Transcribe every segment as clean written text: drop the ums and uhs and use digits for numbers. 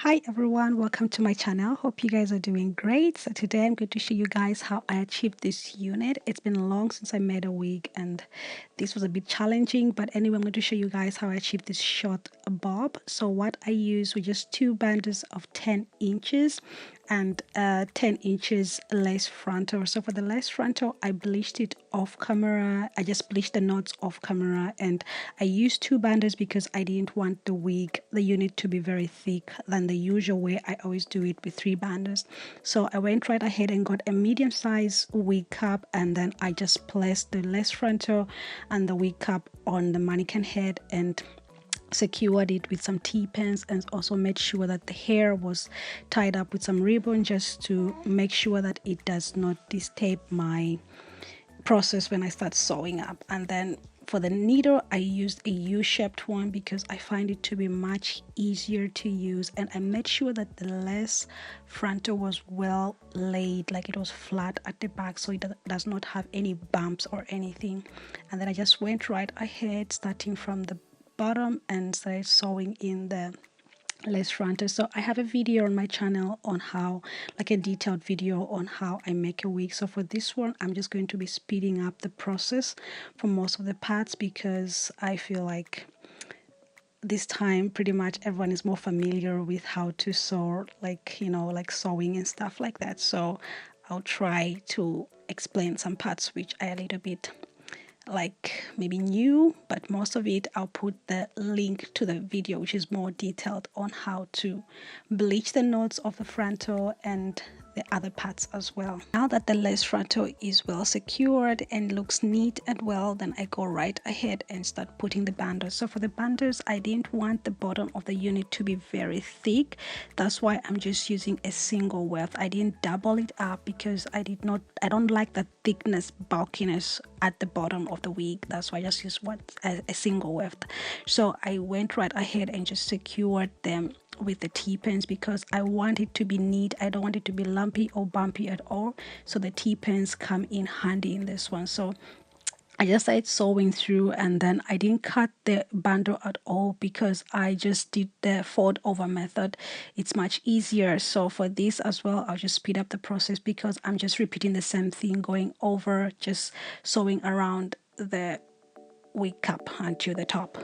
Hi everyone, welcome to my channel. Hope you guys are doing great. So today I'm going to show you guys how I achieved this unit. It's been long since I made a wig and this was a bit challenging, but anyway, I'm going to show you guys how I achieved this short bob. So what I used were just two bundles of 10 inches and 10 inches lace frontal. So for the lace frontal, I bleached it off camera. I just bleached the knots off camera, and I used two bundles because I didn't want the unit to be very thick than the usual way I always do it with three bundles. So I went right ahead and got a medium size wig cap, and then I just placed the lace frontal and the wig cap on the mannequin head and secured it with some T-pins, and also made sure that the hair was tied up with some ribbon just to make sure that it does not disturb my process when I start sewing up. And then for the needle, I used a U-shaped one because I find it to be much easier to use, and I made sure that the lace frontal was well laid, like it was flat at the back so it does not have any bumps or anything. And then I just went right ahead starting from the bottom and started sewing in the lace frontal. So I have a video on my channel on how, like a detailed video on how I make a wig. So for this one, I'm just going to be speeding up the process for most of the parts because I feel like this time pretty much everyone is more familiar with how to sew, like, like sewing and stuff like that. So I'll try to explain some parts which are a little bit like maybe new, but most of it I'll put the link to the video which is more detailed on how to bleach the knots of the frontal and the other parts as well. Now that the lace frontal is well secured and looks neat and well, then I go right ahead and start putting the bundles. So for the bundles, I didn't want the bottom of the unit to be very thick. That's why I'm just using a single weft. I didn't double it up because I don't like the thickness, bulkiness at the bottom of the wig. That's why I just used a single weft. So I went right ahead and just secured them with the T-pins because I want it to be neat. I don't want it to be lumpy or bumpy at all. So the T-pins come in handy in this one. So I just started sewing through, and then I didn't cut the bundle at all because I just did the fold over method. It's much easier. So for this as well, I'll just speed up the process because I'm just repeating the same thing, going over, just sewing around the wig cap until the top.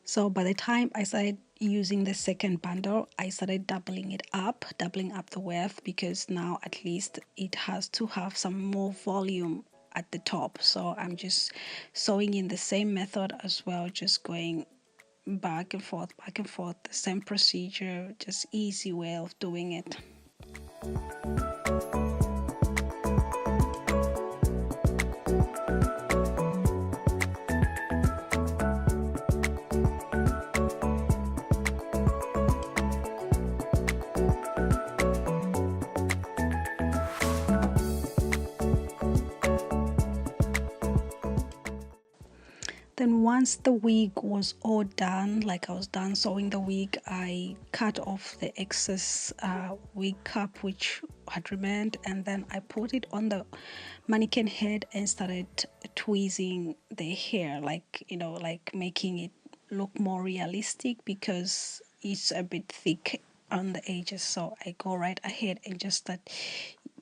So by the time I started using the second bundle, I started doubling up the weft, because now at least it has to have some more volume at the top. So I'm just sewing in the same method as well, just going back and forth, the same procedure, just easy way of doing it. Then once the wig was all done, like I was done sewing the wig, I cut off the excess wig cap which had remained, and then I put it on the mannequin head and started tweezing the hair, like, like making it look more realistic because it's a bit thick on the edges. So I go right ahead and just start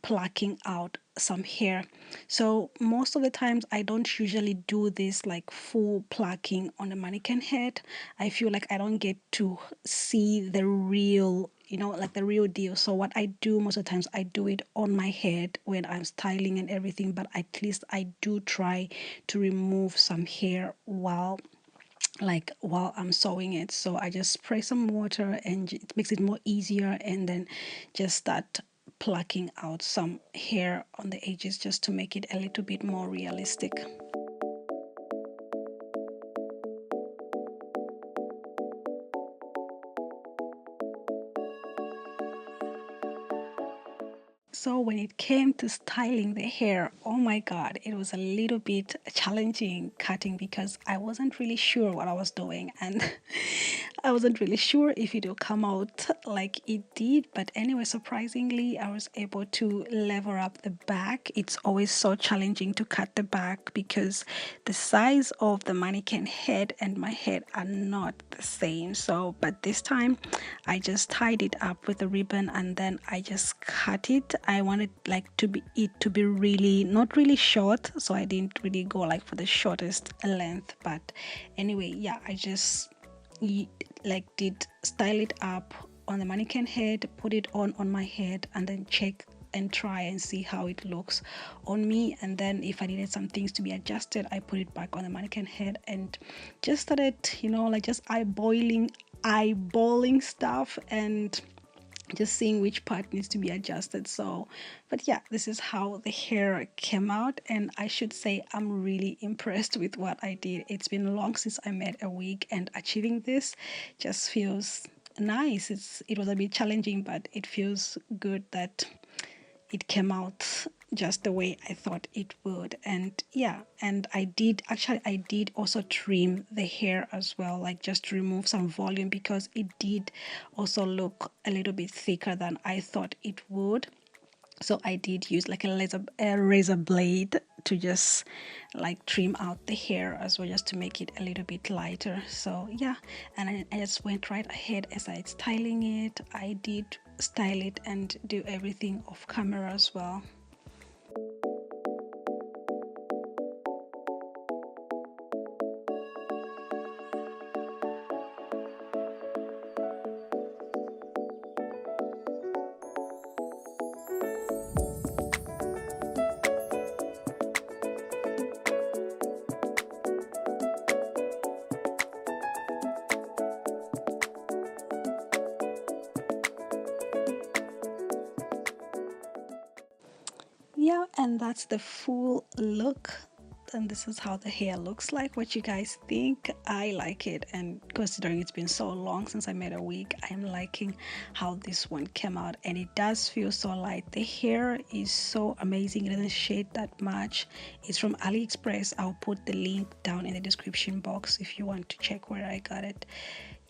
plucking out some hair. So most of the times I don't usually do this like full plucking on the mannequin head. I feel like I don't get to see the real, like the real deal. So what I do most of the times, I do it on my head when I'm styling and everything, but at least I do try to remove some hair while I'm sewing it. So I just spray some water and it makes it more easier, and then just start plucking out some hair on the edges just to make it a little bit more realistic. So when it came to styling the hair, oh my god, it was a little bit challenging cutting because I wasn't really sure what I was doing, and I wasn't really sure if it would come out like it did. But anyway, surprisingly, I was able to level up the back. It's always so challenging to cut the back because the size of the mannequin head and my head are not the same. So, but this time I just tied it up with a ribbon and then I just cut it. I wanted like it to be really not really short, so I didn't really go like for the shortest length. But anyway, yeah, I just did style it up on the mannequin head, put it on my head, and then check and try and see how it looks on me. And then if I needed some things to be adjusted, I put it back on the mannequin head and just started, just eyeballing stuff and just seeing which part needs to be adjusted. So, but yeah, this is how the hair came out, and I should say I'm really impressed with what I did. It's been long since I made a wig, and achieving this just feels nice. It was a bit challenging, but it feels good that it came out just the way I thought it would. And yeah, and I did also trim the hair as well, like just to remove some volume because it did also look a little bit thicker than I thought it would. So I did use like a razor blade to just like trim out the hair as well, just to make it a little bit lighter. So yeah, and I just went right ahead as I styling it. I did style it and do everything off camera as well. Yeah, and that's the full look, and this is how the hair looks like. What you guys think? I like it, and considering it's been so long since I made a wig, I am liking how this one came out, and it does feel so light. The hair is so amazing. It doesn't shade that much. It's from AliExpress. I'll put the link down in the description box if you want to check where I got it.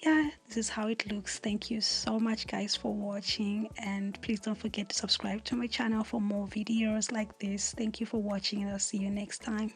Yeah, this is how it looks. Thank you so much guys for watching, and please don't forget to subscribe to my channel for more videos like this. Thank you for watching, and I'll see you next time.